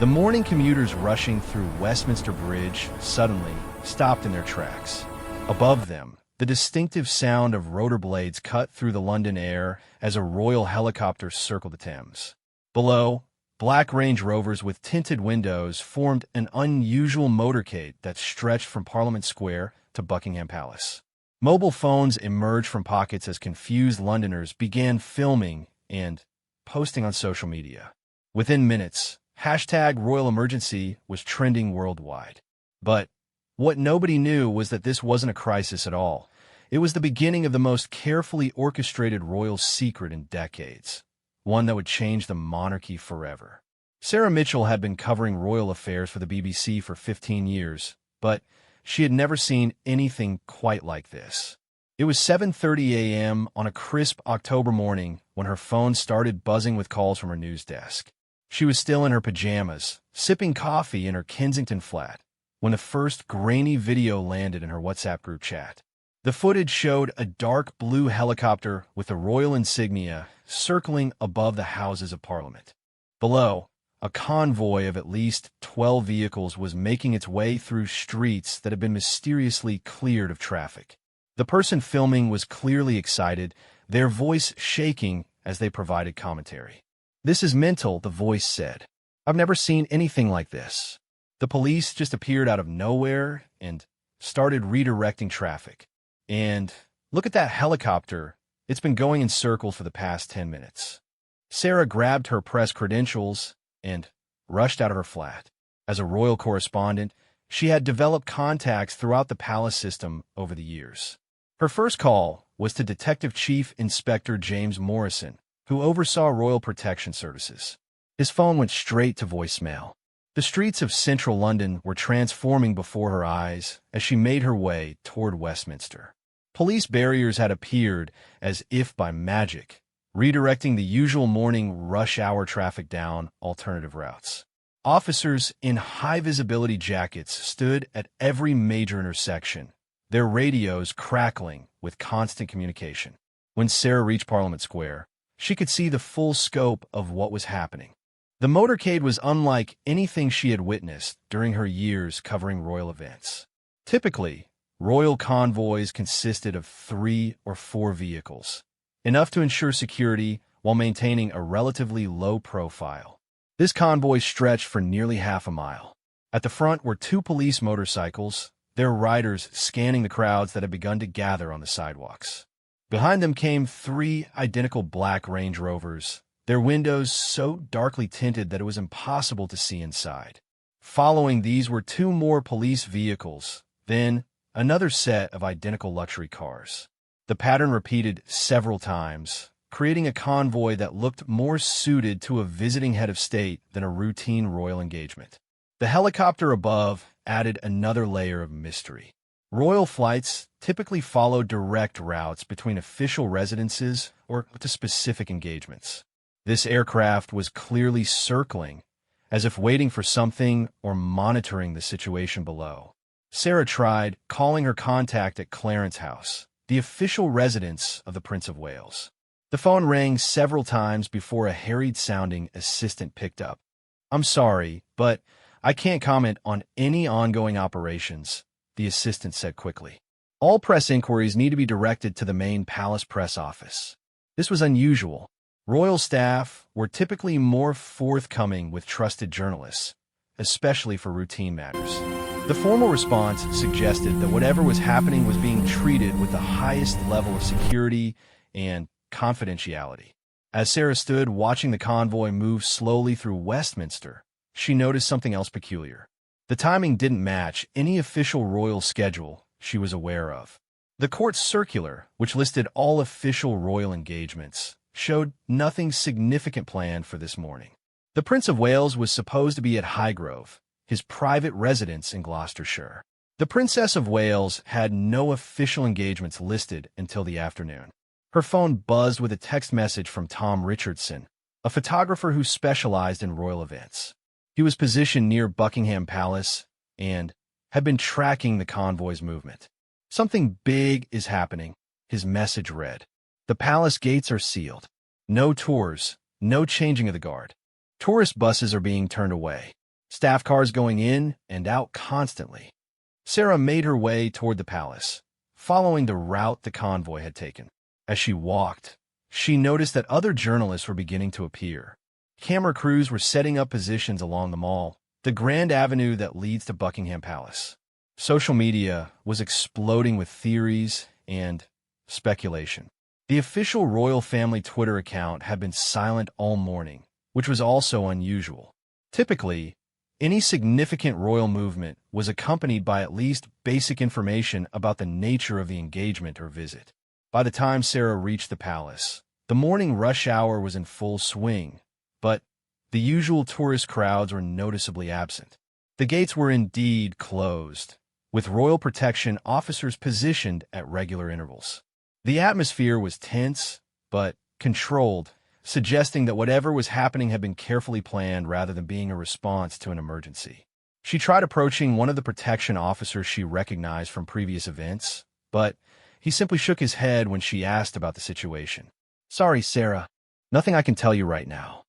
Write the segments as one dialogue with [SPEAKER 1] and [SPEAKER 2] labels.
[SPEAKER 1] The morning commuters rushing through Westminster Bridge suddenly stopped in their tracks. Above them, the distinctive sound of rotor blades cut through the London air as a royal helicopter circled the Thames. Below, black Range Rovers with tinted windows formed an unusual motorcade that stretched from Parliament Square to Buckingham Palace. Mobile phones emerged from pockets as confused Londoners began filming and posting on social media. Within minutes, #Royal Emergency was trending worldwide. But what nobody knew was that this wasn't a crisis at all. It was the beginning of the most carefully orchestrated royal secret in decades, one that would change the monarchy forever. Sarah Mitchell had been covering royal affairs for the BBC for 15 years, but she had never seen anything quite like this. It was 7:30 a.m. on a crisp October morning when her phone started buzzing with calls from her news desk. She was still in her pajamas, sipping coffee in her Kensington flat, when the first grainy video landed in her WhatsApp group chat. The footage showed a dark blue helicopter with the royal insignia circling above the Houses of Parliament. Below, a convoy of at least 12 vehicles was making its way through streets that had been mysteriously cleared of traffic. The person filming was clearly excited, their voice shaking as they provided commentary. "This is mental," the voice said. "I've never seen anything like this." The police just appeared out of nowhere and started redirecting traffic. And look at that helicopter. It's been going in circles for the past 10 minutes. Sarah grabbed her press credentials and rushed out of her flat. As a royal correspondent, she had developed contacts throughout the palace system over the years. Her first call was to Detective Chief Inspector James Morrison, who oversaw Royal Protection Services. His phone went straight to voicemail. The streets of central London were transforming before her eyes as she made her way toward Westminster. Police barriers had appeared as if by magic, redirecting the usual morning rush hour traffic down alternative routes. Officers in high-visibility jackets stood at every major intersection, their radios crackling with constant communication. When Sarah reached Parliament Square, she could see the full scope of what was happening. The motorcade was unlike anything she had witnessed during her years covering royal events. Typically, royal convoys consisted of 3 or 4 vehicles, enough to ensure security while maintaining a relatively low profile. This convoy stretched for nearly half a mile. At the front were 2 police motorcycles, their riders scanning the crowds that had begun to gather on the sidewalks. Behind them came 3 identical black Range Rovers, their windows so darkly tinted that it was impossible to see inside. Following these were 2 more police vehicles, then another set of identical luxury cars. The pattern repeated several times, creating a convoy that looked more suited to a visiting head of state than a routine royal engagement. The helicopter above added another layer of mystery. Royal flights typically follow direct routes between official residences or to specific engagements. This aircraft was clearly circling, as if waiting for something or monitoring the situation below. Sarah tried calling her contact at Clarence House, the official residence of the Prince of Wales. The phone rang several times before a harried-sounding assistant picked up. "I'm sorry, but I can't comment on any ongoing operations," the assistant said quickly. "All press inquiries need to be directed to the main palace press office." This was unusual. Royal staff were typically more forthcoming with trusted journalists, especially for routine matters. The formal response suggested that whatever was happening was being treated with the highest level of security and confidentiality. As Sarah stood watching the convoy move slowly through Westminster, she noticed something else peculiar. The timing didn't match any official royal schedule she was aware of. The court circular, which listed all official royal engagements, showed nothing significant planned for this morning. The Prince of Wales was supposed to be at Highgrove, his private residence in Gloucestershire. The Princess of Wales had no official engagements listed until the afternoon. Her phone buzzed with a text message from Tom Richardson, a photographer who specialized in royal events. He was positioned near Buckingham Palace and had been tracking the convoy's movement. "Something big is happening," his message read. "The palace gates are sealed. No tours, no changing of the guard. Tourist buses are being turned away. staff cars going in and out constantly. Sarah made her way toward the palace, following the route the convoy had taken. As she walked, she noticed that other journalists were beginning to appear. Camera crews were setting up positions along the Mall, the grand avenue that leads to Buckingham Palace. Social media was exploding with theories and speculation. The official royal family Twitter account had been silent all morning, which was also unusual. Typically, any significant royal movement was accompanied by at least basic information about the nature of the engagement or visit. By the time Sarah reached the palace, the morning rush hour was in full swing, but the usual tourist crowds were noticeably absent. The gates were indeed closed, with royal protection officers positioned at regular intervals. The atmosphere was tense, but controlled, suggesting that whatever was happening had been carefully planned rather than being a response to an emergency. She tried approaching one of the protection officers she recognized from previous events, but he simply shook his head when she asked about the situation. "Sorry, Sarah. Nothing I can tell you right now."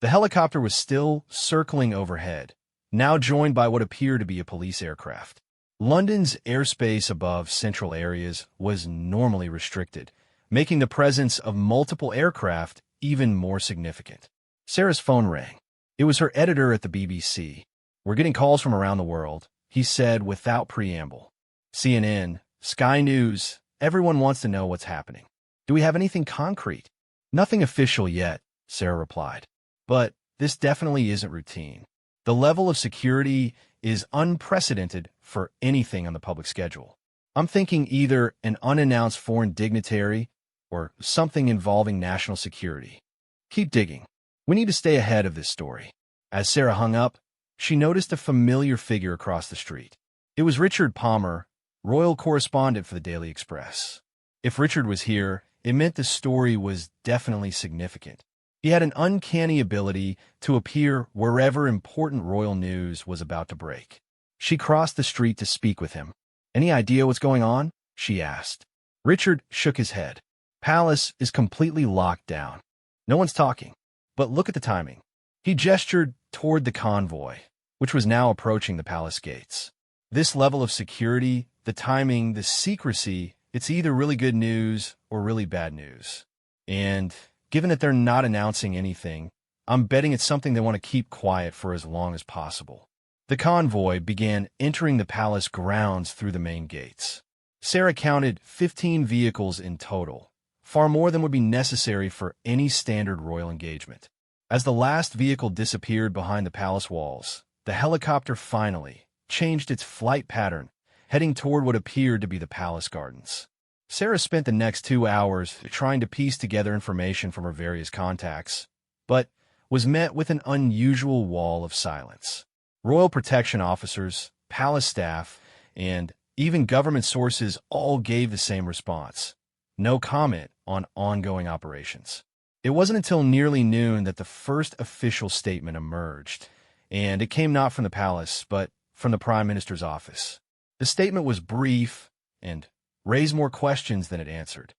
[SPEAKER 1] The helicopter was still circling overhead, now joined by what appeared to be a police aircraft. London's airspace above central areas was normally restricted, making the presence of multiple aircraft even more significant. Sarah's phone rang. It was her editor at the BBC. "We're getting calls from around the world," he said without preamble. "CNN, Sky News, everyone wants to know what's happening. Do we have anything concrete?" "Nothing official yet," Sarah replied. "But this definitely isn't routine. The level of security is unprecedented for anything on the public schedule. I'm thinking either an unannounced foreign dignitary or something involving national security. Keep digging. We need to stay ahead of this story." As Sarah hung up, she noticed a familiar figure across the street. It was Richard Palmer, royal correspondent for the Daily Express. If Richard was here, it meant the story was definitely significant. He had an uncanny ability to appear wherever important royal news was about to break. She crossed the street to speak with him. "Any idea what's going on?" she asked. Richard shook his head. "Palace is completely locked down. No one's talking. But look at the timing." He gestured toward the convoy, which was now approaching the palace gates. This level of security, the timing, the secrecy, it's either really good news or really bad news. And given that they're not announcing anything, I'm betting it's something they want to keep quiet for as long as possible. The convoy began entering the palace grounds through the main gates. Sarah counted 15 vehicles in total, far more than would be necessary for any standard royal engagement. As the last vehicle disappeared behind the palace walls, the helicopter finally changed its flight pattern, heading toward what appeared to be the palace gardens. Sarah spent the next 2 hours trying to piece together information from her various contacts, but was met with an unusual wall of silence. Royal protection officers, palace staff, and even government sources all gave the same response: no comment on ongoing operations. It wasn't until nearly noon that the first official statement emerged, and it came not from the palace, but from the Prime Minister's office. The statement was brief and raised more questions than it answered.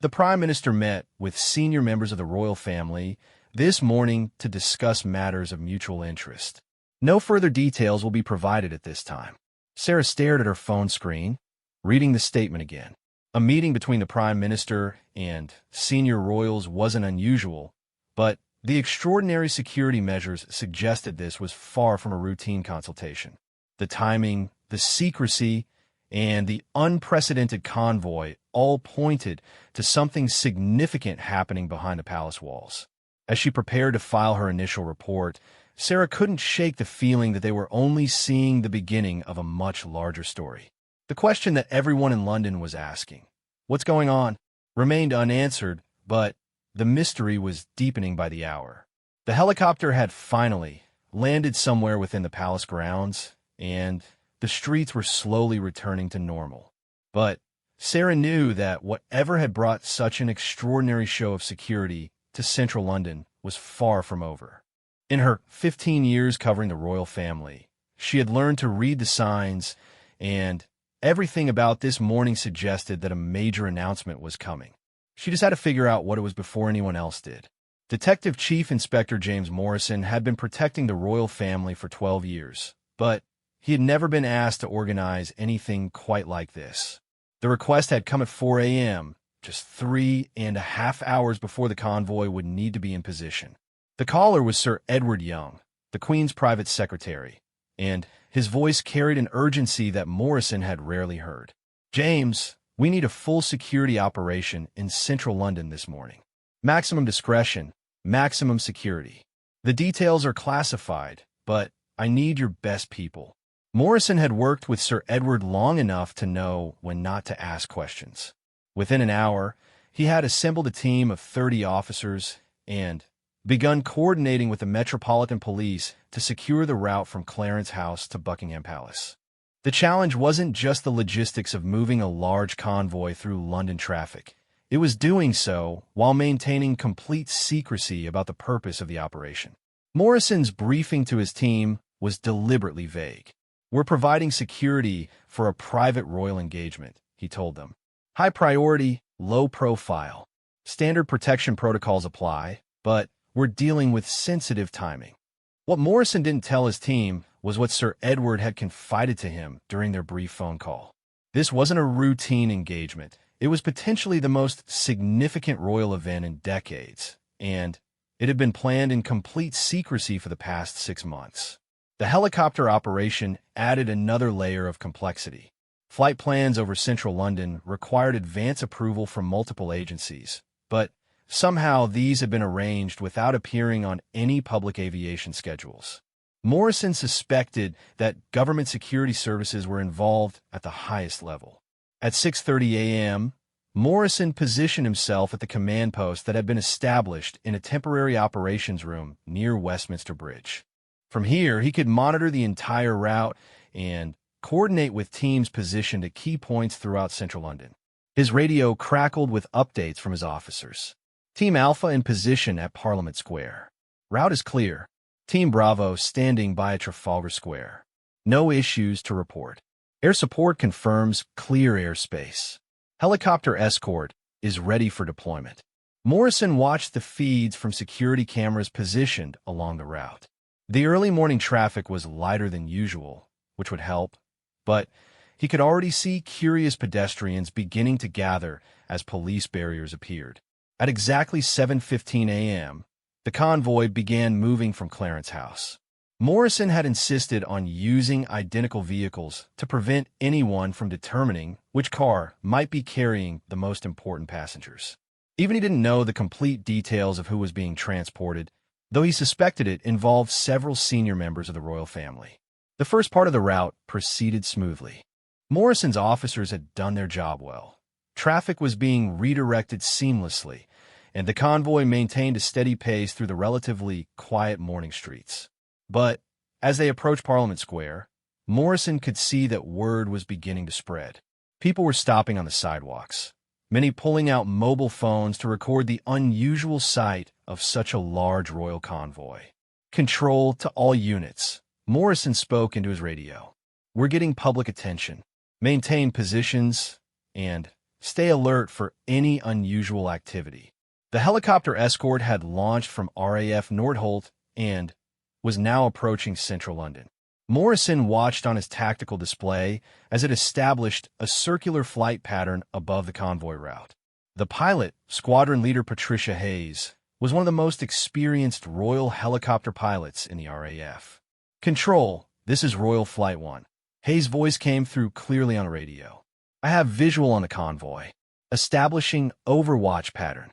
[SPEAKER 1] The Prime Minister met with senior members of the royal family this morning to discuss matters of mutual interest. No further details will be provided at this time. Sarah stared at her phone screen, reading the statement again. A meeting between the Prime Minister and senior royals wasn't unusual, but the extraordinary security measures suggested this was far from a routine consultation. The timing, the secrecy, and the unprecedented convoy all pointed to something significant happening behind the palace walls. As she prepared to file her initial report, Sarah couldn't shake the feeling that they were only seeing the beginning of a much larger story. The question that everyone in London was asking, "What's going on?" remained unanswered, but the mystery was deepening by the hour. The helicopter had finally landed somewhere within the palace grounds, and the streets were slowly returning to normal. But Sarah knew that whatever had brought such an extraordinary show of security to central London was far from over. In her 15 years covering the royal family, she had learned to read the signs, and everything about this morning suggested that a major announcement was coming. She just had to figure out what it was before anyone else did. Detective Chief Inspector James Morrison had been protecting the royal family for 12 years, but he had never been asked to organize anything quite like this. The request had come at 4 a.m., just 3.5 hours before the convoy would need to be in position. The caller was Sir Edward Young, the Queen's private secretary, and his voice carried an urgency that Morrison had rarely heard. "James, we need a full security operation in central London this morning. Maximum discretion, maximum security. The details are classified, but I need your best people." Morrison had worked with Sir Edward long enough to know when not to ask questions. Within an hour, he had assembled a team of 30 officers and begun coordinating with the Metropolitan Police to secure the route from Clarence House to Buckingham Palace. The challenge wasn't just the logistics of moving a large convoy through London traffic. It was doing so while maintaining complete secrecy about the purpose of the operation. Morrison's briefing to his team was deliberately vague. "We're providing security for a private royal engagement," he told them. "High priority, low profile. Standard protection protocols apply, but we're dealing with sensitive timing." What Morrison didn't tell his team was what Sir Edward had confided to him during their brief phone call. This wasn't a routine engagement. It was potentially the most significant royal event in decades, and it had been planned in complete secrecy for the past 6 months. The helicopter operation added another layer of complexity. Flight plans over central London required advance approval from multiple agencies, but somehow these had been arranged without appearing on any public aviation schedules. Morrison suspected that government security services were involved at the highest level. At 6:30 a.m., Morrison positioned himself at the command post that had been established in a temporary operations room near Westminster Bridge. From here, he could monitor the entire route and coordinate with teams positioned at key points throughout central London. His radio crackled with updates from his officers. "Team Alpha in position at Parliament Square. Route is clear. Team Bravo standing by at Trafalgar Square. No issues to report. Air support confirms clear airspace. Helicopter escort is ready for deployment." Morrison watched the feeds from security cameras positioned along the route. The early morning traffic was lighter than usual, which would help, but he could already see curious pedestrians beginning to gather as police barriers appeared. At exactly 7:15 a.m., the convoy began moving from Clarence House. Morrison had insisted on using identical vehicles to prevent anyone from determining which car might be carrying the most important passengers. Even he didn't know the complete details of who was being transported, though he suspected it involved several senior members of the royal family. The first part of the route proceeded smoothly. Morrison's officers had done their job well. Traffic was being redirected seamlessly, and the convoy maintained a steady pace through the relatively quiet morning streets. But as they approached Parliament Square, Morrison could see that word was beginning to spread. People were stopping on the sidewalks, many pulling out mobile phones to record the unusual sight of such a large royal convoy. "Control to all units," Morrison spoke into his radio. "We're getting public attention. Maintain positions and stay alert for any unusual activity." The helicopter escort had launched from RAF Nordholt and was now approaching central London. Morrison watched on his tactical display as it established a circular flight pattern above the convoy route. The pilot, squadron leader Patricia Hayes, was one of the most experienced Royal helicopter pilots in the RAF. "Control, this is Royal Flight 1. Hayes' voice came through clearly on radio. "I have visual on the convoy. Establishing overwatch pattern.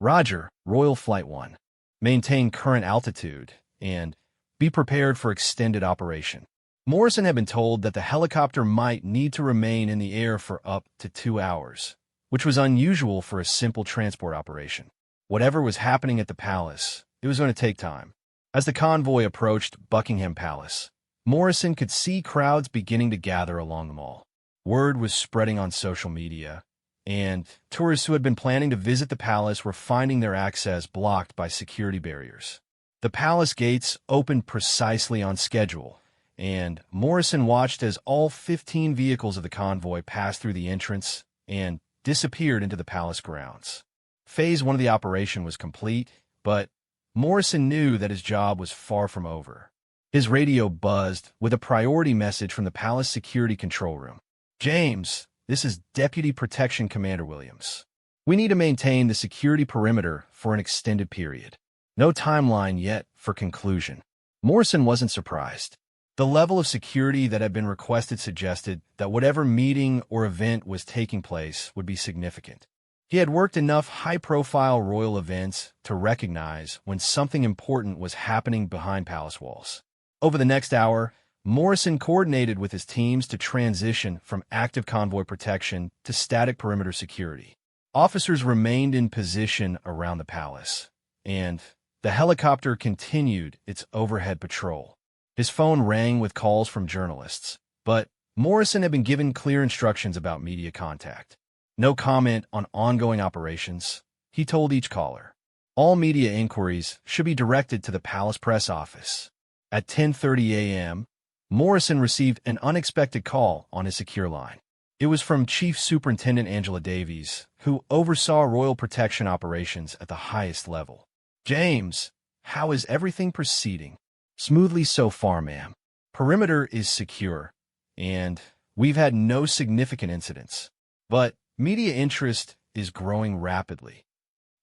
[SPEAKER 1] Roger, Royal Flight 1. Maintain current altitude and be prepared for extended operation." Morrison had been told that the helicopter might need to remain in the air for up to 2 hours, which was unusual for a simple transport operation. Whatever was happening at the palace, it was going to take time. As the convoy approached Buckingham Palace, Morrison could see crowds beginning to gather along the mall. Word was spreading on social media, and tourists who had been planning to visit the palace were finding their access blocked by security barriers. The palace gates opened precisely on schedule, and Morrison watched as all 15 vehicles of the convoy passed through the entrance and disappeared into the palace grounds. Phase 1 of the operation was complete, but Morrison knew that his job was far from over. His radio buzzed with a priority message from the palace security control room. "James, this is Deputy Protection Commander Williams. We need to maintain the security perimeter for an extended period. No timeline yet for conclusion." Morrison wasn't surprised. The level of security that had been requested suggested that whatever meeting or event was taking place would be significant. He had worked enough high-profile royal events to recognize when something important was happening behind palace walls. Over the next hour, Morrison coordinated with his teams to transition from active convoy protection to static perimeter security. Officers remained in position around the palace, and the helicopter continued its overhead patrol. His phone rang with calls from journalists, but Morrison had been given clear instructions about media contact. No comment on ongoing operations, he told each caller. All media inquiries should be directed to the palace press office. At 10:30 a.m., Morrison received an unexpected call on his secure line. It was from Chief Superintendent Angela Davies, who oversaw royal protection operations at the highest level. "James, how is everything proceeding?" "Smoothly so far, ma'am. Perimeter is secure, and we've had no significant incidents. But media interest is growing rapidly."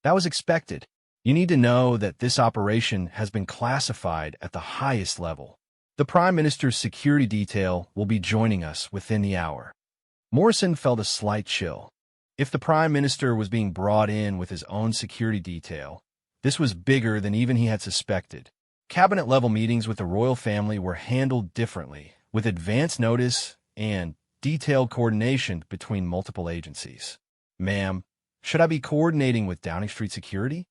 [SPEAKER 1] "That was expected. You need to know that this operation has been classified at the highest level. The Prime Minister's security detail will be joining us within the hour." Morrison felt a slight chill. If the Prime Minister was being brought in with his own security detail, this was bigger than even he had suspected. Cabinet-level meetings with the royal family were handled differently, with advance notice and detailed coordination between multiple agencies. "Ma'am, should I be coordinating with Downing Street Security?"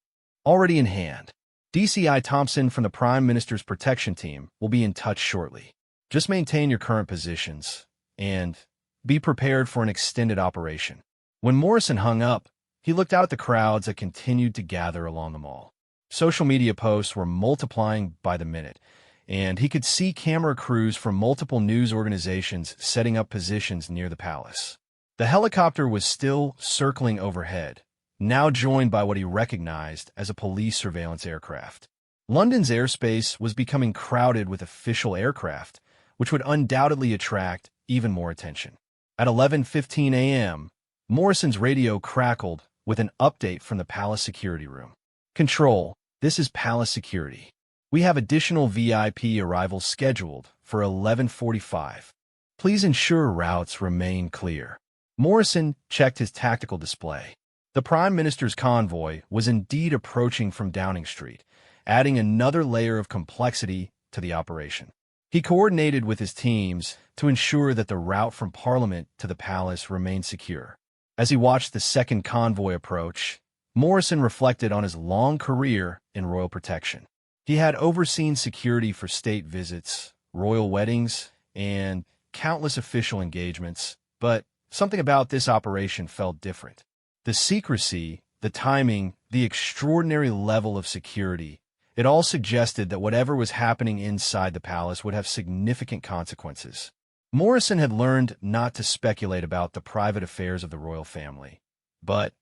[SPEAKER 1] "Already in hand. DCI Thompson from the Prime Minister's protection team will be in touch shortly. Just maintain your current positions, and be prepared for an extended operation." When Morrison hung up, he looked out at the crowds that continued to gather along the mall. Social media posts were multiplying by the minute, and he could see camera crews from multiple news organizations setting up positions near the palace. The helicopter was still circling overhead, now joined by what he recognized as a police surveillance aircraft. London's airspace was becoming crowded with official aircraft, which would undoubtedly attract even more attention. At 11:15 a.m., Morrison's radio crackled with an update from the palace security room. "Control, this is palace security. We have additional VIP arrivals scheduled for 11:45. Please ensure routes remain clear." Morrison checked his tactical display. The Prime Minister's convoy was indeed approaching from Downing Street, adding another layer of complexity to the operation. He coordinated with his teams to ensure that the route from Parliament to the palace remained secure. As he watched the second convoy approach, Morrison reflected on his long career in royal protection. He had overseen security for state visits, royal weddings, and countless official engagements, but something about this operation felt different. The secrecy, the timing, the extraordinary level of security, it all suggested that whatever was happening inside the palace would have significant consequences. Morrison had learned not to speculate about the private affairs of the royal family, but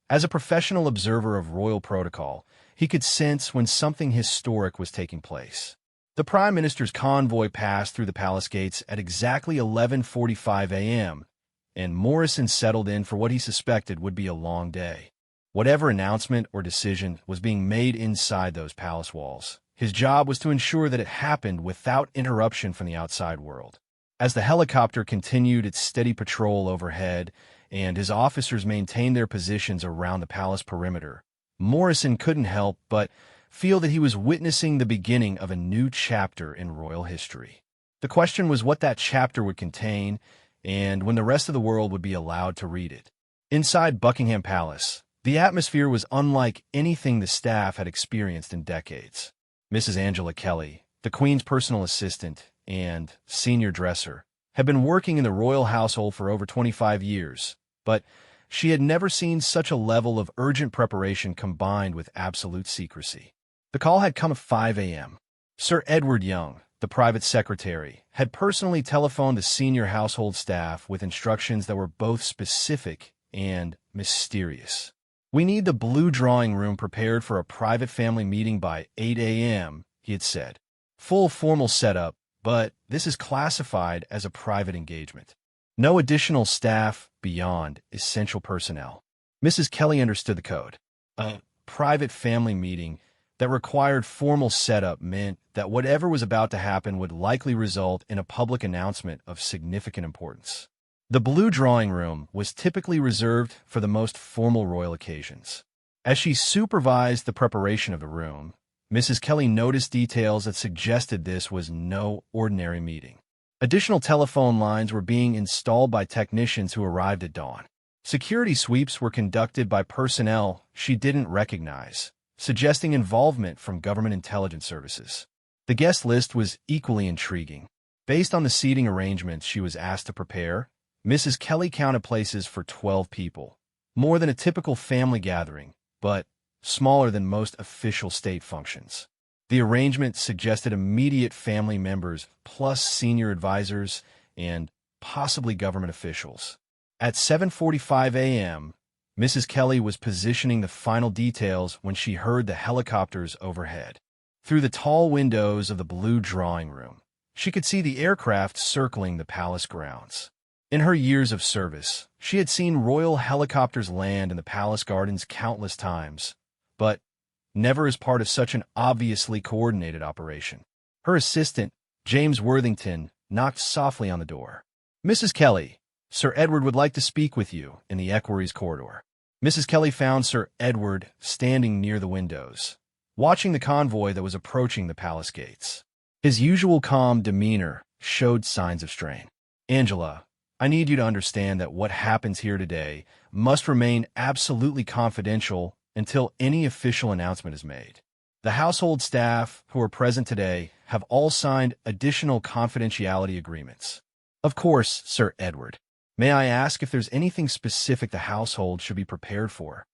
[SPEAKER 1] as a professional observer of royal protocol, he could sense when something historic was taking place. The Prime Minister's convoy passed through the palace gates at exactly 11:45 a.m., and Morrison settled in for what he suspected would be a long day. Whatever announcement or decision was being made inside those palace walls, his job was to ensure that it happened without interruption from the outside world. As the helicopter continued its steady patrol overhead, and his officers maintained their positions around the palace perimeter, Morrison couldn't help but feel that he was witnessing the beginning of a new chapter in royal history. The question was what that chapter would contain, and when the rest of the world would be allowed to read it. Inside Buckingham Palace, the atmosphere was unlike anything the staff had experienced in decades. Mrs. Angela Kelly, the Queen's personal assistant and senior dresser, had been working in the royal household for over 25 years, but she had never seen such a level of urgent preparation combined with absolute secrecy. The call had come at 5 a.m. Sir Edward Young, the private secretary, had personally telephoned the senior household staff with instructions that were both specific and mysterious. "We need the blue drawing room prepared for a private family meeting by 8 a.m., he had said. "Full formal setup, but this is classified as a private engagement. No additional staff beyond essential personnel." Mrs. Kelly understood the code. A private family meeting that required formal setup meant that whatever was about to happen would likely result in a public announcement of significant importance. The blue drawing room was typically reserved for the most formal royal occasions. As she supervised the preparation of the room, Mrs. Kelly noticed details that suggested this was no ordinary meeting. Additional telephone lines were being installed by technicians who arrived at dawn. Security sweeps were conducted by personnel she didn't recognize, suggesting involvement from government intelligence services. The guest list was equally intriguing. Based on the seating arrangements she was asked to prepare, Mrs. Kelly counted places for 12 people, more than a typical family gathering, but smaller than most official state functions. The arrangement suggested immediate family members plus senior advisors and possibly government officials. At 7:45 a.m., Mrs. Kelly was positioning the final details when she heard the helicopters overhead. Through the tall windows of the blue drawing room, she could see the aircraft circling the palace grounds. In her years of service, she had seen royal helicopters land in the palace gardens countless times, but never as part of such an obviously coordinated operation. Her assistant, James Worthington, knocked softly on the door. "Mrs. Kelly, Sir Edward would like to speak with you in the equerries' corridor." Mrs. Kelly found Sir Edward standing near the windows, watching the convoy that was approaching the palace gates. His usual calm demeanor showed signs of strain. "Angela, I need you to understand that what happens here today must remain absolutely confidential until any official announcement is made. The household staff who are present today have all signed additional confidentiality agreements." "Of course, Sir Edward. May I ask if there's anything specific the household should be prepared for?"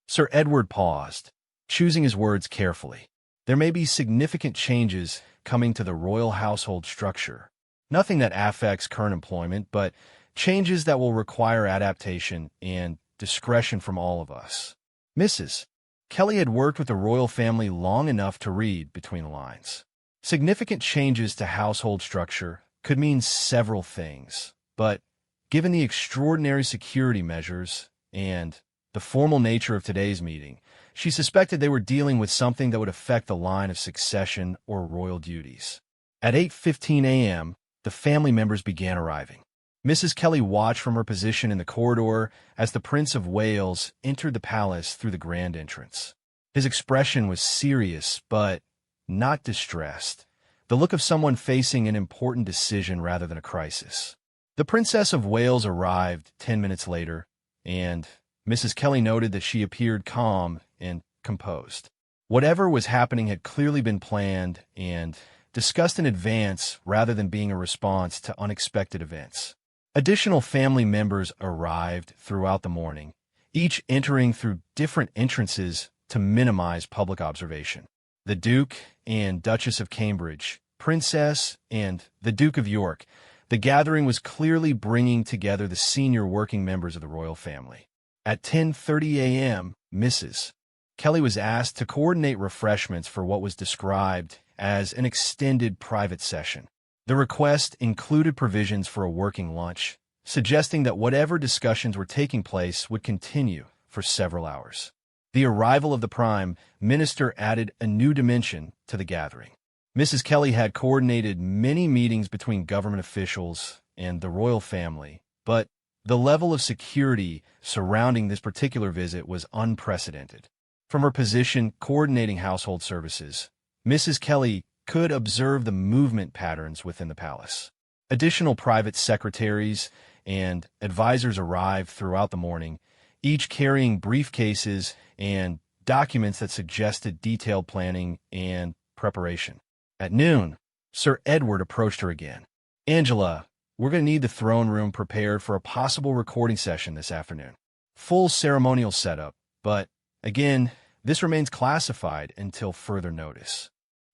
[SPEAKER 1] Sir Edward paused, choosing his words carefully. "There may be significant changes coming to the royal household structure. Nothing that affects current employment, but changes that will require adaptation and discretion from all of us." Mrs. Kelly had worked with the royal family long enough to read between the lines. Significant changes to household structure could mean several things, but given the extraordinary security measures and the formal nature of today's meeting, she suspected they were dealing with something that would affect the line of succession or royal duties. At 8:15 a.m., the family members began arriving. Mrs. Kelly watched from her position in the corridor as the Prince of Wales entered the palace through the grand entrance. His expression was serious, but not distressed, the look of someone facing an important decision rather than a crisis. The Princess of Wales arrived 10 minutes later, and Mrs. Kelly noted that she appeared calm and composed. Whatever was happening had clearly been planned and discussed in advance rather than being a response to unexpected events. Additional family members arrived throughout the morning, each entering through different entrances to minimize public observation. The Duke and Duchess of Cambridge, Princess, and the Duke of York. The gathering was clearly bringing together the senior working members of the royal family. At 10:30 a.m., Mrs. Kelly was asked to coordinate refreshments for what was described as an extended private session. The request included provisions for a working lunch, suggesting that whatever discussions were taking place would continue for several hours. The arrival of the Prime Minister added a new dimension to the gathering. Mrs. Kelly had coordinated many meetings between government officials and the royal family, but the level of security surrounding this particular visit was unprecedented. From her position coordinating household services, Mrs. Kelly could observe the movement patterns within the palace. Additional private secretaries and advisors arrived throughout the morning, each carrying briefcases and documents that suggested detailed planning and preparation. At noon, Sir Edward approached her again. "Angela, we're going to need the throne room prepared for a possible recording session this afternoon. Full ceremonial setup, but again, this remains classified until further notice."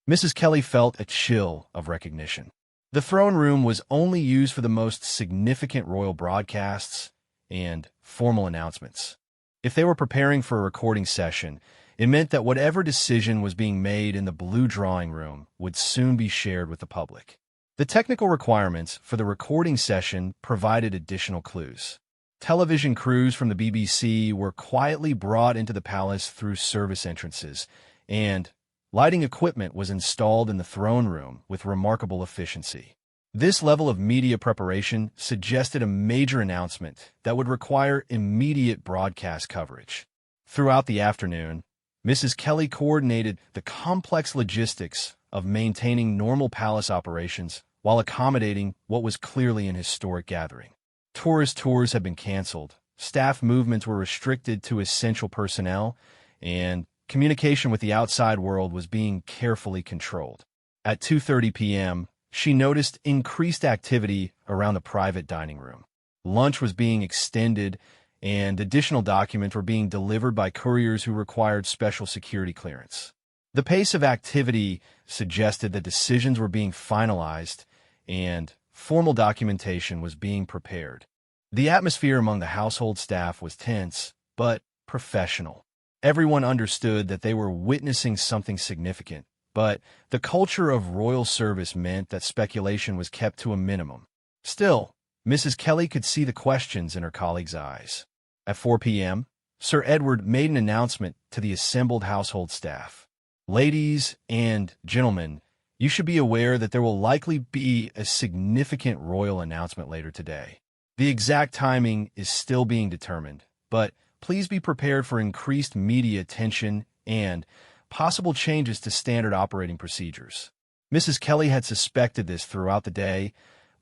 [SPEAKER 1] Mrs. Kelly felt a chill of recognition. The throne room was only used for the most significant royal broadcasts and formal announcements. If they were preparing for a recording session, it meant that whatever decision was being made in the blue drawing room would soon be shared with the public. The technical requirements for the recording session provided additional clues. Television crews from the BBC were quietly brought into the palace through service entrances, and lighting equipment was installed in the throne room with remarkable efficiency. This level of media preparation suggested a major announcement that would require immediate broadcast coverage. Throughout the afternoon, Mrs. Kelly coordinated the complex logistics of maintaining normal palace operations while accommodating what was clearly an historic gathering. Tourist tours had been canceled, staff movements were restricted to essential personnel, and communication with the outside world was being carefully controlled. At 2:30 p.m., she noticed increased activity around the private dining room. Lunch was being extended, and additional documents were being delivered by couriers who required special security clearance. The pace of activity suggested that decisions were being finalized and formal documentation was being prepared. The atmosphere among the household staff was tense, but professional. Everyone understood that they were witnessing something significant, but the culture of royal service meant that speculation was kept to a minimum. Still, Mrs. Kelly could see the questions in her colleagues' eyes. At 4 p.m., Sir Edward made an announcement to the assembled household staff. "Ladies and gentlemen, you should be aware that there will likely be a significant royal announcement later today. The exact timing is still being determined, but please be prepared for increased media attention and possible changes to standard operating procedures." Mrs. Kelly had suspected this throughout the day,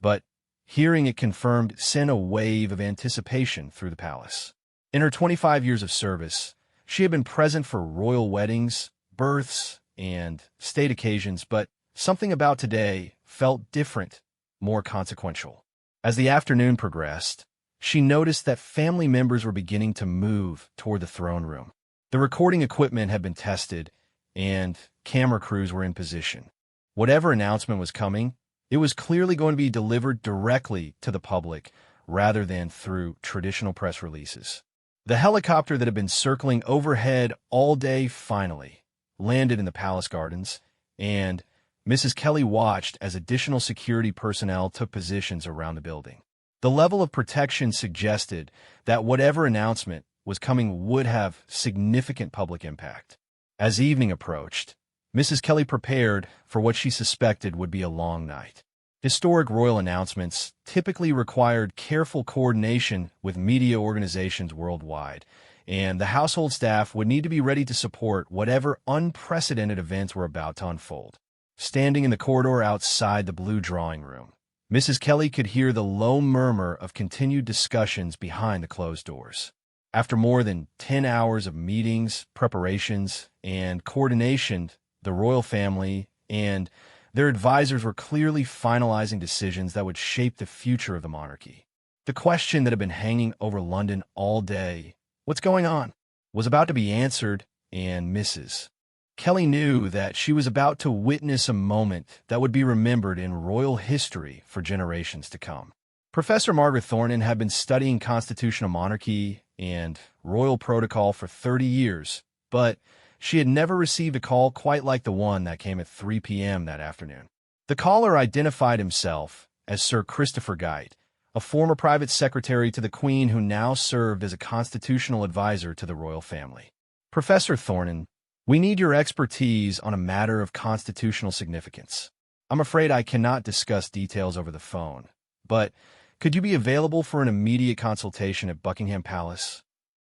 [SPEAKER 1] but hearing it confirmed sent a wave of anticipation through the palace. In her 25 years of service, she had been present for royal weddings, births, and state occasions, but something about today felt different, more consequential. As the afternoon progressed, she noticed that family members were beginning to move toward the throne room. The recording equipment had been tested, and camera crews were in position. Whatever announcement was coming, it was clearly going to be delivered directly to the public rather than through traditional press releases. The helicopter that had been circling overhead all day finally landed in the palace gardens, and Mrs. Kelly watched as additional security personnel took positions around the building. The level of protection suggested that whatever announcement was coming would have significant public impact. As evening approached, Mrs. Kelly prepared for what she suspected would be a long night. Historic royal announcements typically required careful coordination with media organizations worldwide, and the household staff would need to be ready to support whatever unprecedented events were about to unfold. Standing in the corridor outside the blue drawing room, Mrs. Kelly could hear the low murmur of continued discussions behind the closed doors. After more than 10 hours of meetings, preparations, and coordination, the royal family and their advisors were clearly finalizing decisions that would shape the future of the monarchy. The question that had been hanging over London all day, "What's going on?" was about to be answered, and Mrs. Kelly knew that she was about to witness a moment that would be remembered in royal history for generations to come. Professor Margaret Thornton had been studying constitutional monarchy and royal protocol for 30 years, but she had never received a call quite like the one that came at 3 p.m. that afternoon. The caller identified himself as Sir Christopher Gite, a former private secretary to the Queen who now served as a constitutional advisor to the royal family. "Professor Thornton, we need your expertise on a matter of constitutional significance. I'm afraid I cannot discuss details over the phone, but could you be available for an immediate consultation at Buckingham Palace?"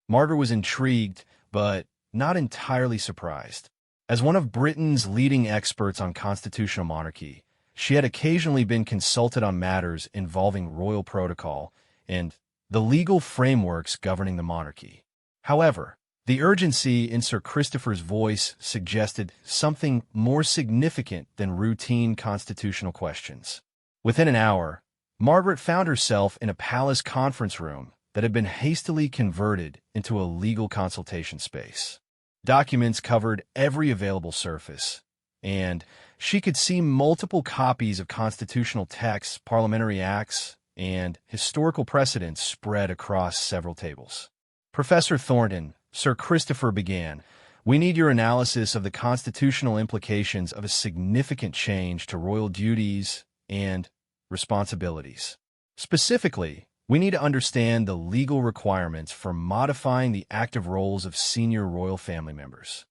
[SPEAKER 1] Margaret was intrigued, but not entirely surprised. As one of Britain's leading experts on constitutional monarchy, she had occasionally been consulted on matters involving royal protocol and the legal frameworks governing the monarchy. However, the urgency in Sir Christopher's voice suggested something more significant than routine constitutional questions. Within an hour, Margaret found herself in a palace conference room that had been hastily converted into a legal consultation space. Documents covered every available surface, and she could see multiple copies of constitutional texts, parliamentary acts, and historical precedents spread across several tables. Professor Thornton, Sir Christopher began, we need your analysis of the constitutional implications of a significant change to royal duties and responsibilities. Specifically, we need to understand the legal requirements for modifying the active roles of senior royal family members.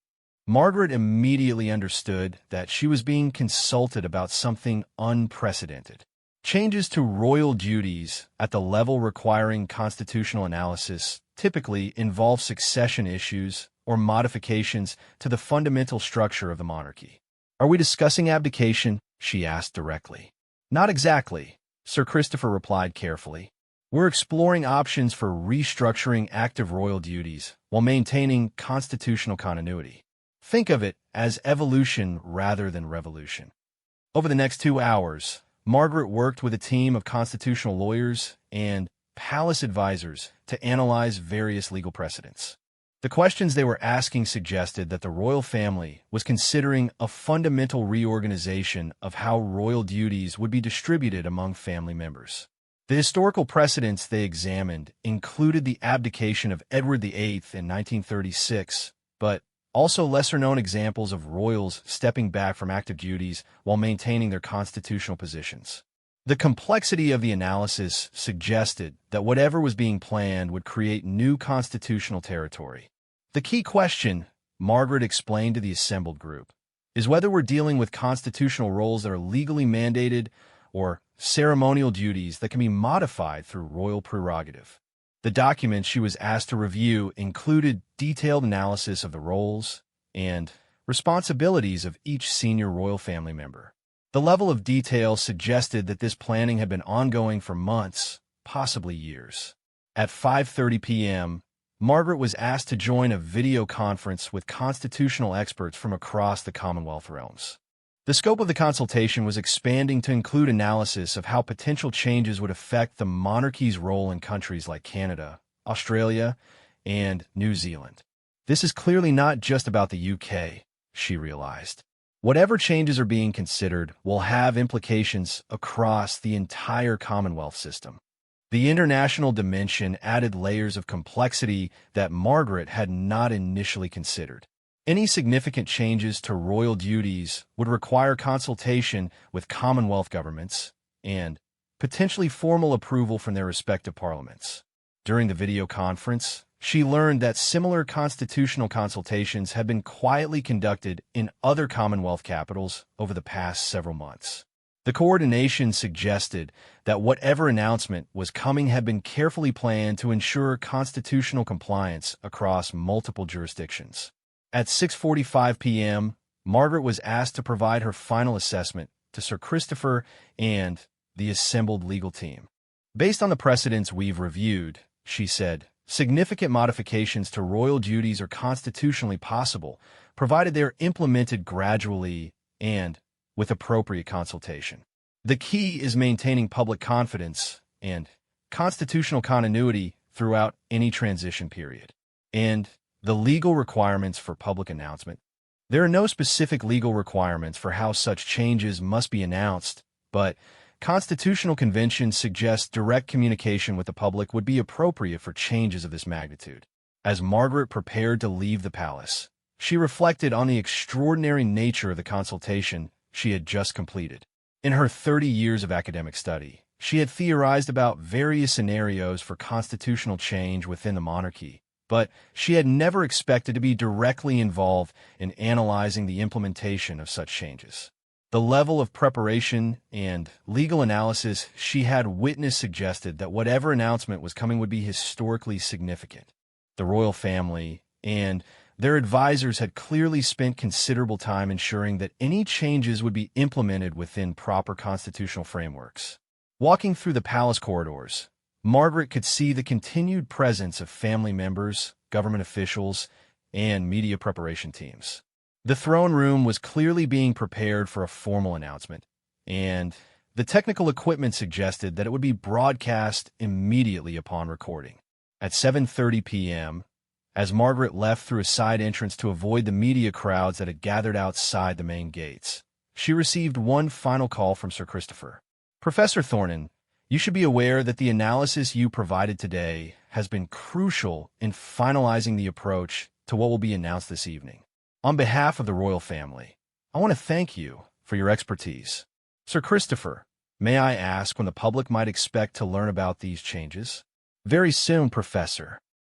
[SPEAKER 1] Margaret immediately understood that she was being consulted about something unprecedented. Changes to royal duties at the level requiring constitutional analysis typically involve succession issues or modifications to the fundamental structure of the monarchy. Are we discussing abdication? She asked directly. Not exactly, Sir Christopher replied carefully. We're exploring options for restructuring active royal duties while maintaining constitutional continuity. Think of it as evolution rather than revolution. Over the next 2 hours, Margaret worked with a team of constitutional lawyers and palace advisors to analyze various legal precedents. The questions they were asking suggested that the royal family was considering a fundamental reorganization of how royal duties would be distributed among family members. The historical precedents they examined included the abdication of Edward VIII in 1936, but also lesser-known examples of royals stepping back from active duties while maintaining their constitutional positions. The complexity of the analysis suggested that whatever was being planned would create new constitutional territory. The key question, Margaret explained to the assembled group, is whether we're dealing with constitutional roles that are legally mandated or ceremonial duties that can be modified through royal prerogative. The documents she was asked to review included detailed analysis of the roles and responsibilities of each senior royal family member. The level of detail suggested that this planning had been ongoing for months, possibly years. At 5:30 p.m., Margaret was asked to join a video conference with constitutional experts from across the Commonwealth realms. The scope of the consultation was expanding to include analysis of how potential changes would affect the monarchy's role in countries like Canada, Australia, and New Zealand. This is clearly not just about the UK, she realized. Whatever changes are being considered will have implications across the entire Commonwealth system. The international dimension added layers of complexity that Margaret had not initially considered. Any significant changes to royal duties would require consultation with Commonwealth governments and potentially formal approval from their respective parliaments. During the video conference, she learned that similar constitutional consultations had been quietly conducted in other Commonwealth capitals over the past several months. The coordination suggested that whatever announcement was coming had been carefully planned to ensure constitutional compliance across multiple jurisdictions. At 6:45 p.m., Margaret was asked to provide her final assessment to Sir Christopher and the assembled legal team. Based on the precedents we've reviewed, she said, significant modifications to royal duties are constitutionally possible, provided they are implemented gradually and with appropriate consultation. The key is maintaining public confidence and constitutional continuity throughout any transition period. And the legal requirements for public announcement. There are no specific legal requirements for how such changes must be announced, but constitutional conventions suggest direct communication with the public would be appropriate for changes of this magnitude. As Margaret prepared to leave the palace, she reflected on the extraordinary nature of the consultation she had just completed. In her 30 years of academic study, she had theorized about various scenarios for constitutional change within the monarchy, but she had never expected to be directly involved in analyzing the implementation of such changes. The level of preparation and legal analysis she had witnessed suggested that whatever announcement was coming would be historically significant. The royal family and their advisors had clearly spent considerable time ensuring that any changes would be implemented within proper constitutional frameworks. Walking through the palace corridors, Margaret could see the continued presence of family members, government officials, and media preparation teams. The throne room was clearly being prepared for a formal announcement, and the technical equipment suggested that it would be broadcast immediately upon recording. At 7:30 p.m., as Margaret left through a side entrance to avoid the media crowds that had gathered outside the main gates, she received one final call from Sir Christopher. Professor Thornton, you should be aware that the analysis you provided today has been crucial in finalizing the approach to what will be announced this evening. On behalf of the royal family, I want to thank you for your expertise. Sir Christopher, may I ask when the public might expect to learn about these changes? Very soon, Professor.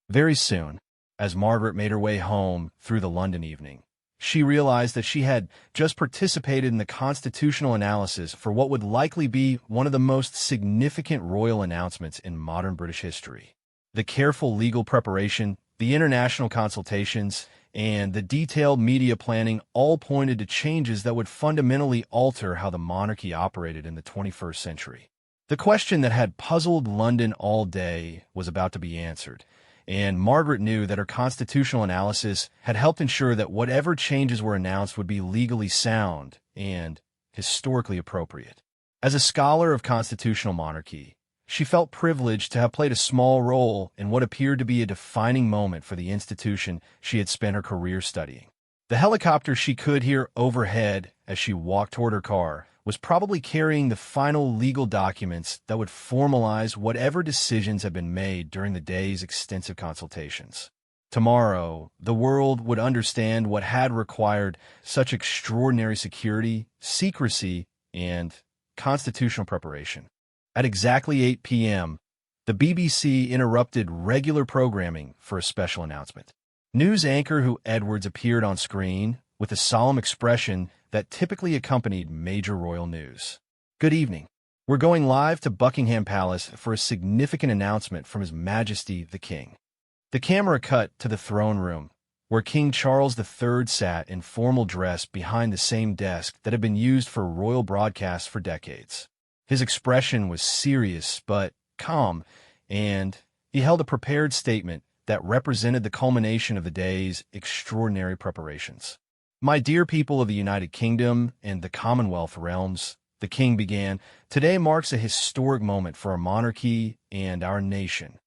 [SPEAKER 1] Very soon. As Margaret made her way home through the London evening, she realized that she had just participated in the constitutional analysis for what would likely be one of the most significant royal announcements in modern British history. The careful legal preparation, the international consultations, and the detailed media planning all pointed to changes that would fundamentally alter how the monarchy operated in the 21st century. The question that had puzzled London all day was about to be answered, and Margaret knew that her constitutional analysis had helped ensure that whatever changes were announced would be legally sound and historically appropriate. As a scholar of constitutional monarchy, she felt privileged to have played a small role in what appeared to be a defining moment for the institution she had spent her career studying. The helicopter she could hear overhead as she walked toward her car was probably carrying the final legal documents that would formalize whatever decisions had been made during the day's extensive consultations. Tomorrow, the world would understand what had required such extraordinary security, secrecy, and constitutional preparation. At exactly 8 p.m., the BBC interrupted regular programming for a special announcement. News anchor Hugh Edwards appeared on screen with a solemn expression that typically accompanied major royal news. Good evening. We're going live to Buckingham Palace for a significant announcement from His Majesty the King. The camera cut to the throne room, where King Charles III sat in formal dress behind the same desk that had been used for royal broadcasts for decades. His expression was serious but calm, and he held a prepared statement that represented the culmination of the day's extraordinary preparations. My dear people of the United Kingdom and the Commonwealth realms, the king began, today marks a historic moment for our monarchy and our nation.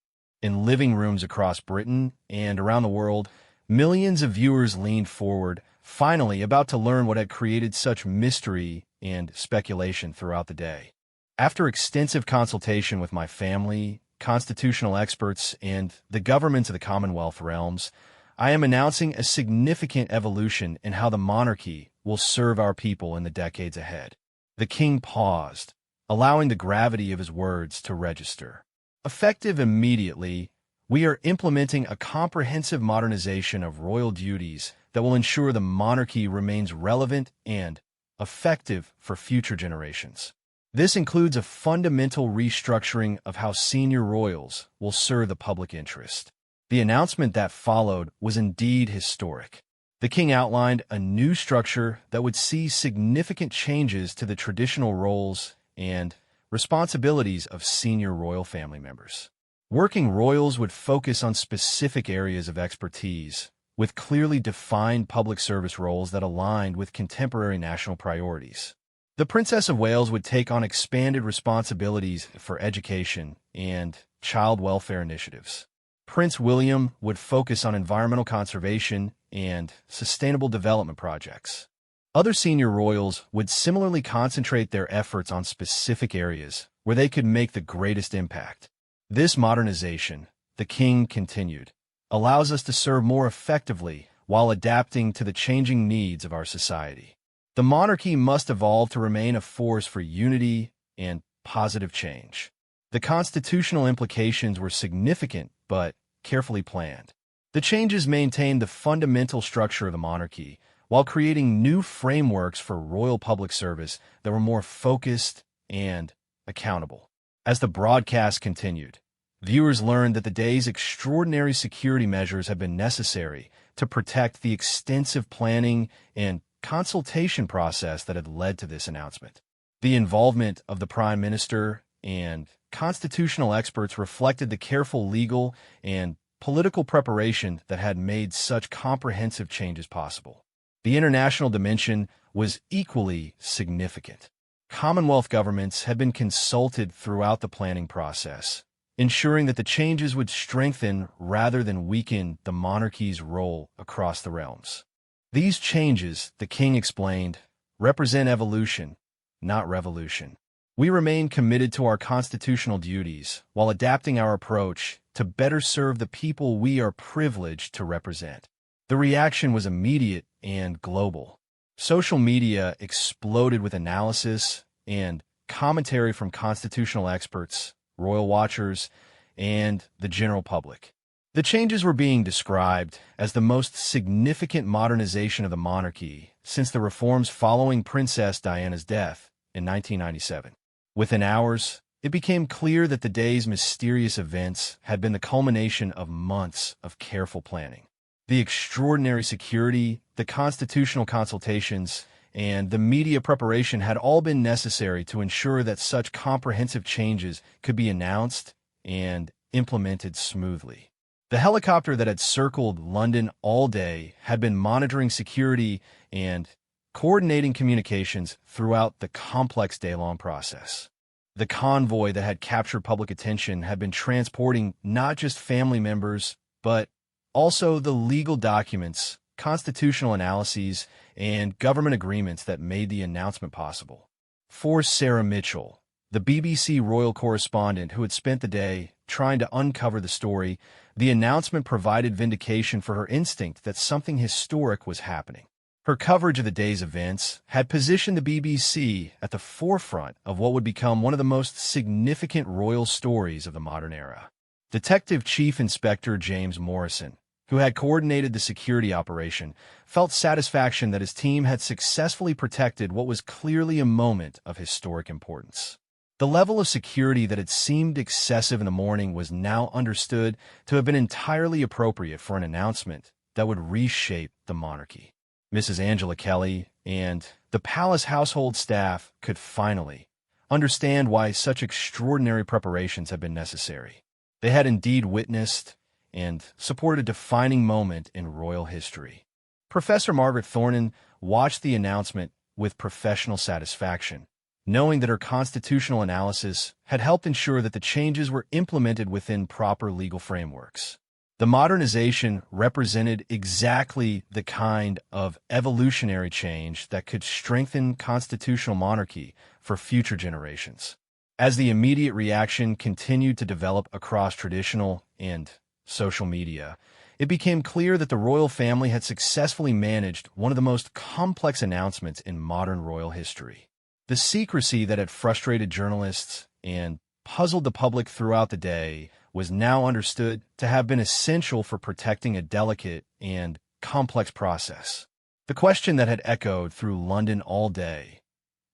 [SPEAKER 1] In living rooms across Britain and around the world, millions of viewers leaned forward, finally about to learn what had created such mystery and speculation throughout the day. After extensive consultation with my family, constitutional experts, and the governments of the Commonwealth realms, I am announcing a significant evolution in how the monarchy will serve our people in the decades ahead. The king paused, allowing the gravity of his words to register. Effective immediately, we are implementing a comprehensive modernization of royal duties that will ensure the monarchy remains relevant and effective for future generations. This includes a fundamental restructuring of how senior royals will serve the public interest. The announcement that followed was indeed historic. The king outlined a new structure that would see significant changes to the traditional roles and responsibilities of senior royal family members. Working royals would focus on specific areas of expertise, with clearly defined public service roles that aligned with contemporary national priorities. The Princess of Wales would take on expanded responsibilities for education and child welfare initiatives. Prince William would focus on environmental conservation and sustainable development projects. Other senior royals would similarly concentrate their efforts on specific areas where they could make the greatest impact. This modernization, the king continued, allows us to serve more effectively while adapting to the changing needs of our society. The monarchy must evolve to remain a force for unity and positive change. The constitutional implications were significant but carefully planned. The changes maintained the fundamental structure of the monarchy while creating new frameworks for royal public service that were more focused and accountable. As the broadcast continued, viewers learned that the day's extraordinary security measures had been necessary to protect the extensive planning and consultation process that had led to this announcement. The involvement of the Prime Minister and constitutional experts reflected the careful legal and political preparation that had made such comprehensive changes possible. The international dimension was equally significant. Commonwealth governments had been consulted throughout the planning process, ensuring that the changes would strengthen rather than weaken the monarchy's role across the realms. These changes, the king explained, represent evolution, not revolution. We remain committed to our constitutional duties while adapting our approach to better serve the people we are privileged to represent. The reaction was immediate and global. Social media exploded with analysis and commentary from constitutional experts, royal watchers, and the general public. The changes were being described as the most significant modernization of the monarchy since the reforms following Princess Diana's death in 1997. Within hours, it became clear that the day's mysterious events had been the culmination of months of careful planning. The extraordinary security, the constitutional consultations, and the media preparation had all been necessary to ensure that such comprehensive changes could be announced and implemented smoothly. The helicopter that had circled London all day had been monitoring security and coordinating communications throughout the complex day-long process. The convoy that had captured public attention had been transporting not just family members, but also the legal documents, constitutional analyses, and government agreements that made the announcement possible. For Sarah Mitchell, the BBC royal correspondent who had spent the day trying to uncover the story, the announcement provided vindication for her instinct that something historic was happening. Her coverage of the day's events had positioned the BBC at the forefront of what would become one of the most significant royal stories of the modern era. Detective Chief Inspector James Morrison, who had coordinated the security operation, felt satisfaction that his team had successfully protected what was clearly a moment of historic importance. The level of security that had seemed excessive in the morning was now understood to have been entirely appropriate for an announcement that would reshape the monarchy. Mrs. Angela Kelly and the palace household staff could finally understand why such extraordinary preparations had been necessary. They had indeed witnessed and supported a defining moment in royal history. Professor Margaret Thornton watched the announcement with professional satisfaction, knowing that her constitutional analysis had helped ensure that the changes were implemented within proper legal frameworks. The modernization represented exactly the kind of evolutionary change that could strengthen constitutional monarchy for future generations. As the immediate reaction continued to develop across traditional and social media, it became clear that the royal family had successfully managed one of the most complex announcements in modern royal history. The secrecy that had frustrated journalists and puzzled the public throughout the day was now understood to have been essential for protecting a delicate and complex process. The question that had echoed through London all day,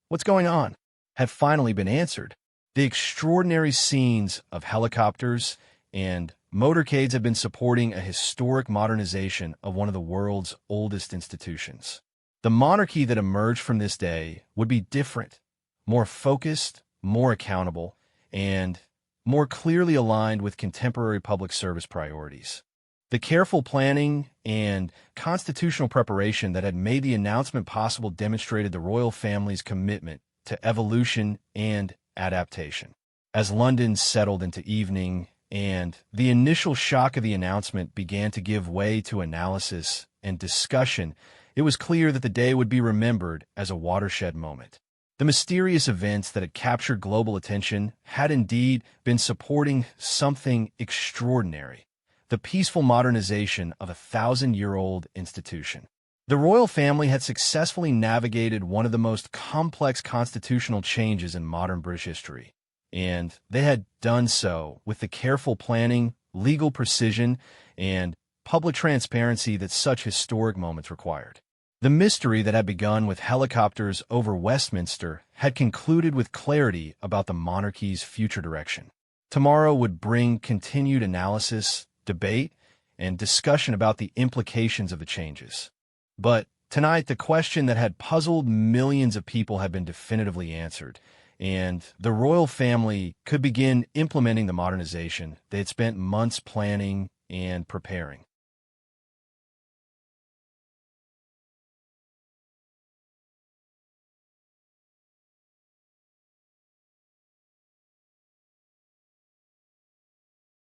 [SPEAKER 1] "What's going on?" had finally been answered. The extraordinary scenes of helicopters and motorcades had been supporting a historic modernization of one of the world's oldest institutions. The monarchy that emerged from this day would be different, more focused, more accountable, and more clearly aligned with contemporary public service priorities. The careful planning and constitutional preparation that had made the announcement possible demonstrated the royal family's commitment to evolution and adaptation. As London settled into evening and the initial shock of the announcement began to give way to analysis and discussion, it was clear that the day would be remembered as a watershed moment. The mysterious events that had captured global attention had indeed been supporting something extraordinary, the peaceful modernization of a 1,000-year-old institution. The royal family had successfully navigated one of the most complex constitutional changes in modern British history, and they had done so with the careful planning, legal precision, and public transparency that such historic moments required. The mystery that had begun with helicopters over Westminster had concluded with clarity about the monarchy's future direction. Tomorrow would bring continued analysis, debate, and discussion about the implications of the changes. But tonight, the question that had puzzled millions of people had been definitively answered, and the royal family could begin implementing the modernization they had spent months planning and preparing.